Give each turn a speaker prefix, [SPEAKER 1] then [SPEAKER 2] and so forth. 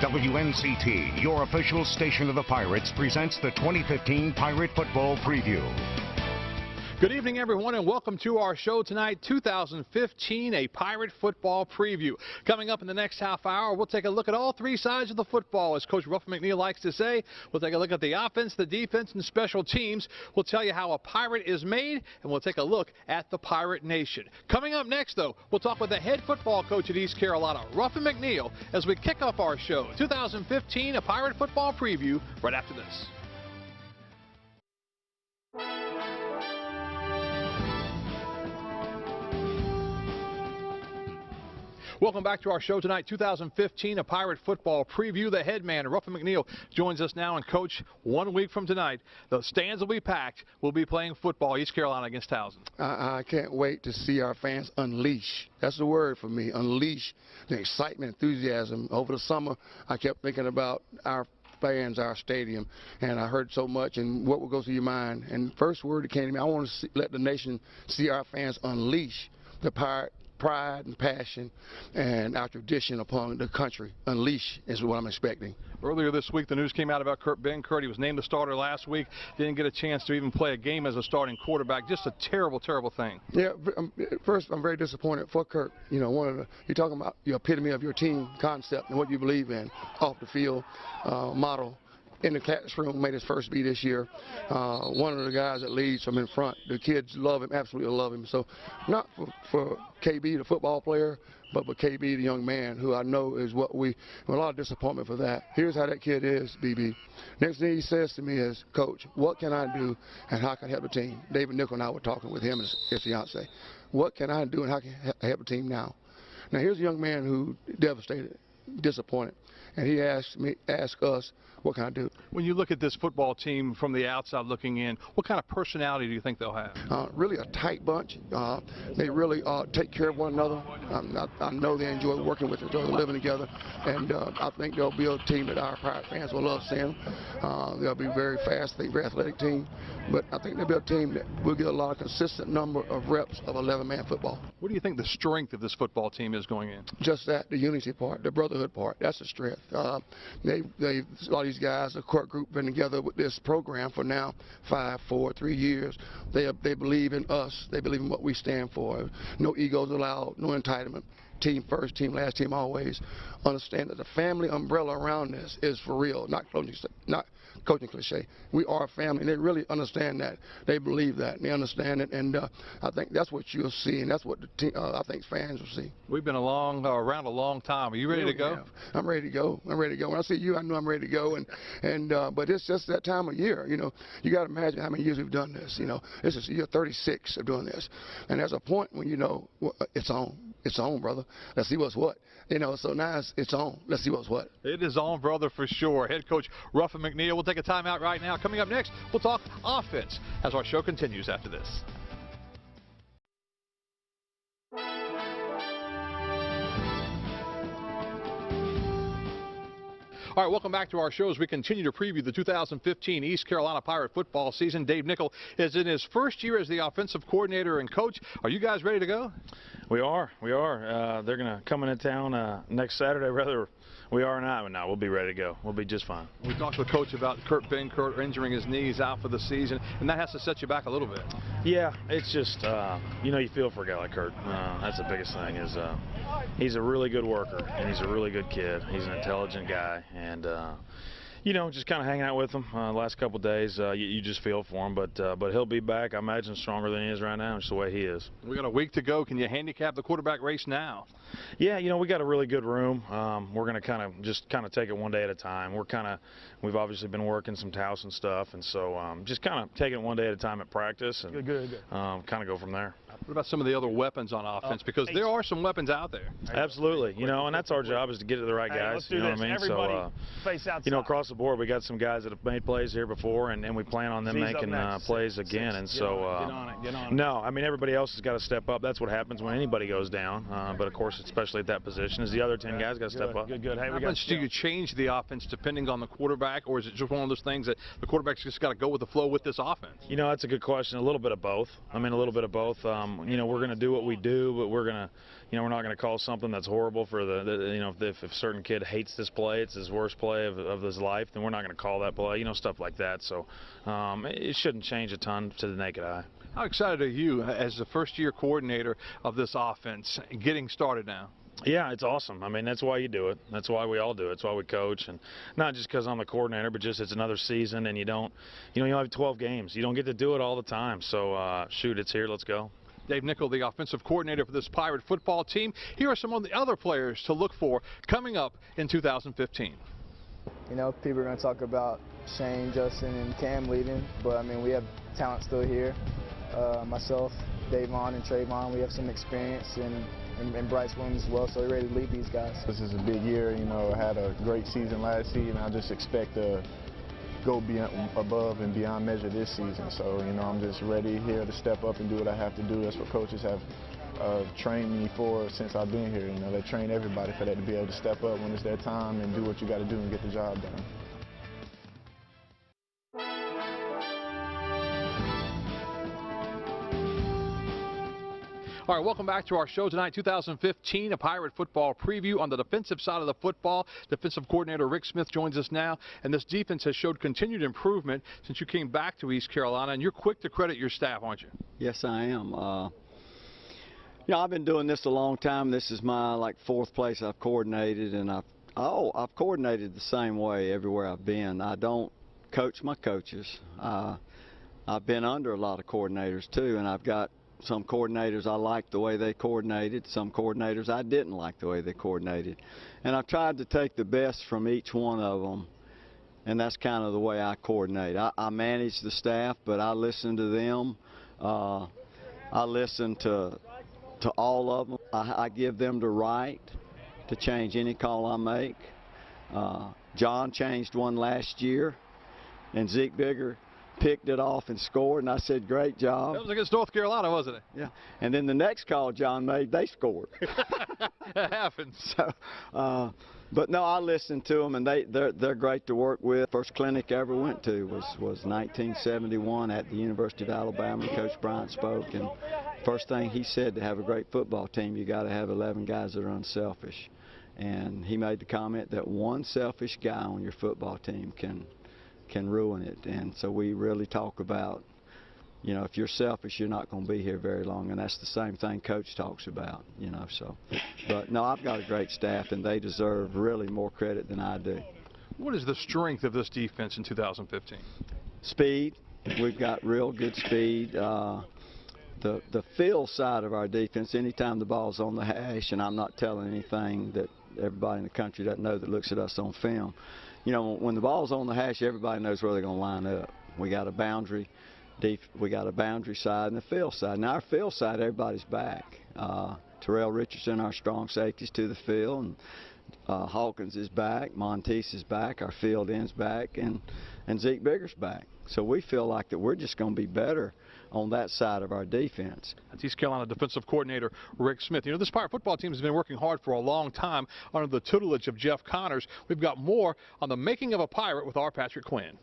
[SPEAKER 1] WNCT, your official station of the Pirates, presents the 2015 Pirate Football Preview.
[SPEAKER 2] Good evening, everyone, and welcome to our show tonight, 2015, a Pirate Football Preview. Coming up in the next half hour, we'll take a look at all three sides of the football. As Coach Ruff McNeil likes to say, we'll take a look at the offense, the defense, and special teams. We'll tell you how a Pirate is made, and we'll take a look at the Pirate Nation. Coming up next, though, we'll talk with the head football coach at East Carolina, Ruff McNeil, as we kick off our show, 2015, a Pirate Football Preview, right after this. Welcome back to our show tonight, 2015, a Pirate Football Preview. The head man, Ruff McNeil, joins us now. And, Coach, 1 week from tonight, the stands will be packed. We'll be playing football, East Carolina against Towson.
[SPEAKER 3] I can't wait to see our fans unleash. That's the word for me, unleash the excitement, enthusiasm. Over the summer, I kept thinking about our fans, our stadium, and I heard so much and what will go through your mind. And the first word that came to me, I want to let the nation see our fans unleash the Pirate pride and passion and our tradition upon the country. Unleash is what I'm expecting.
[SPEAKER 2] Earlier this week, the news came out about Kurt. He was named the starter last week. Didn't get a chance to even play a game as a starting quarterback. Just a terrible, terrible thing. Yeah,
[SPEAKER 3] first, I'm very disappointed for Kurt. You know, you're talking about the epitome of your team concept and what you believe in off the field, model. In the classroom, made his first be this year. One of the guys that leads from in front. The kids love him, absolutely love him. So not for KB, the football player, but for KB, the young man, who I know is a lot of disappointment for that. Here's how that kid is, BB. Next thing he says to me is, Coach, what can I do and how can I help the team? David Nickel and I were talking with him and his fiance. What can I do and how can I help the team now? Now here's a young man who devastated, disappointed. And he asked us, what can I do?
[SPEAKER 2] When you look at this football team from the outside looking in, what kind of personality do you think they'll have?
[SPEAKER 3] Really a tight bunch. They really take care of one another. I know they enjoy working with each other, living together. And I think they'll be a team that our Pirate fans will love seeing. They'll be very fast, very athletic team. But I think they'll be a team that will get a lot of consistent number of reps of 11-man football.
[SPEAKER 2] What do you think the strength of this football team is going in?
[SPEAKER 3] Just that, the unity part, the brotherhood part. That's the strength. A lot of these guys, the court group, been together with this program for now 5, 4, 3 years. They believe in us. They believe in what we stand for. No egos allowed, no entitlement. Team first, team last, team always. Understand that the family umbrella around this is for real, not coaching cliche. We are a family, and they really understand that. They believe that, and they understand it, and I think that's what you'll see, and that's what the team, I think fans will see.
[SPEAKER 2] We've been around a long time. Are you ready to go?
[SPEAKER 3] Yeah. I'm ready to go. I'm ready to go. When I see you, I know I'm ready to go, but it's just that time of year. You know, you got to imagine how many years we've done this. You know, this is year 36 of doing this, and there's a point when you know it's on. It's on, brother. Let's see what's what. You know, so now it's on. Let's see what's what.
[SPEAKER 2] It is on, brother, for sure. Head coach Ruff McNeil. We'll take a timeout right now. Coming up next, we'll talk offense as our show continues after this. All right, welcome back to our show as we continue to preview the 2015 East Carolina Pirate football season. Dave Nickel is in his first year as the offensive coordinator and coach. Are you guys ready to go?
[SPEAKER 4] We are. They're going to come into town next Saturday, whether we are or not. But no, we'll be ready to go. We'll be just fine.
[SPEAKER 2] We talked with Coach about Kurt injuring his knees out for the season, and that has to set you back a little bit.
[SPEAKER 4] Yeah, it's just, you know, you feel for a guy like Kurt. That's the biggest thing is he's a really good worker, and he's a really good kid. He's an intelligent guy, and you know, just kind of hanging out with him the last couple of days. You just feel for him, but he'll be back, I imagine, stronger than he is right now. Just the way he is.
[SPEAKER 2] We got a week to go. Can you handicap the quarterback race now?
[SPEAKER 4] Yeah, you know, we got a really good room. We're going to kind of take it one day at a time. We've obviously been working some Towson stuff, and so just kind of taking it one day at a time at practice, and kind of go from there.
[SPEAKER 2] What about some of the other weapons on offense? Because there are some weapons out there.
[SPEAKER 4] Absolutely, you know, and that's our job, is to get to the right guys. You know what I mean?
[SPEAKER 5] Everybody face outside.
[SPEAKER 4] You know, across the board, we got some guys that have made plays here before, and we plan on them making plays again. And so,
[SPEAKER 5] get on it.
[SPEAKER 4] No, I mean, everybody else has got to step up. That's what happens when anybody goes down. But of course, especially at that position, is the other 10 guys got to step up.
[SPEAKER 5] Good. Hey,
[SPEAKER 2] how much do you change the offense depending on the quarterback, or is it just one of those things that the quarterback's just got to go with the flow with this offense?
[SPEAKER 4] You know, that's a good question. A little bit of both. I mean, a little bit of both. You know, we're going to do what we do, but we're going to, you know, we're not going to call something that's horrible for you know, if a certain kid hates this play, it's his worst play of his life, then we're not going to call that play, you know, stuff like that. So it shouldn't change a ton to the naked eye.
[SPEAKER 2] How excited are you as the first-year coordinator of this offense getting started now?
[SPEAKER 4] Yeah, it's awesome. I mean, that's why you do it. That's why we all do it. It's why we coach, and not just because I'm the coordinator, but just it's another season, and you only have 12 games. You don't get to do it all the time. So, shoot, it's here. Let's go.
[SPEAKER 2] Dave Nickel, the offensive coordinator for this Pirate football team. Here are some of the other players to look for coming up in 2015.
[SPEAKER 6] You know, people are going to talk about Shane, Justin, and Cam leaving, but I mean, we have talent still here. Myself, Davon, and Trayvon, we have some experience, and Bryce Williams as well, so we're ready to lead these guys.
[SPEAKER 7] This is a big year. You know, I had a great season last season. I just expect to go above and beyond measure this season. So, you know, I'm just ready here to step up and do what I have to do. That's what coaches have trained me for since I've been here. You know, they train everybody for that, to be able to step up when it's their time and do what you got to do and get the job done.
[SPEAKER 2] All right, welcome back to our show tonight, 2015, a Pirate football preview on the defensive side of the football. Defensive coordinator Rick Smith joins us now, and this defense has showed continued improvement since you came back to East Carolina, and you're quick to credit your staff, aren't you?
[SPEAKER 8] Yes, I am. You know, I've been doing this a long time. This is my fourth place I've coordinated, and I've coordinated the same way everywhere I've been. I don't coach my coaches. I've been under a lot of coordinators too, and I've got some coordinators I liked the way they coordinated, some coordinators I didn't like the way they coordinated. And I've tried to take the best from each one of them, and that's kind of the way I coordinate. I manage the staff, but I listen to them. I listen to all of them. I give them the right to change any call I make. John changed one last year, and Zeke Bigger picked it off and scored, and I said, great job.
[SPEAKER 2] That was against North Carolina, wasn't it?
[SPEAKER 8] Yeah. And then the next call John made, they scored.
[SPEAKER 2] That happens.
[SPEAKER 8] So, but no, I listened to them, and they're great to work with. First clinic I ever went to was 1971 at the University of Alabama. Coach Bryant spoke, and first thing he said, to have a great football team, you got to have 11 guys that are unselfish. And he made the comment that one selfish guy on your football team can ruin it. And so we really talk about, you know, if you're selfish, you're not going to be here very long, and that's the same thing Coach talks about, you know. So, but no, I've got a great staff, and they deserve really more credit than I do.
[SPEAKER 2] What is the strength of this defense in 2015?
[SPEAKER 8] Speed. We've got real good speed. The field side of our defense, anytime the ball's on the hash, and I'm not telling anything that everybody in the country doesn't know that looks at us on film. You know, when the ball's on the hash, everybody knows where they're going to line up. We got a boundary side and a field side. Now our field side, everybody's back. Terrell Richardson, our strong safety's to the field, and Hawkins is back, Monteith is back, our field end's back, and Zeke Bigger's back. So we feel like that we're just going to be better on that side of our defense.
[SPEAKER 2] That's East Carolina defensive coordinator Rick Smith. You know, this Pirate football team has been working hard for a long time under the tutelage of Jeff Connors. We've got more on the making of a Pirate with our Patrick Quinn.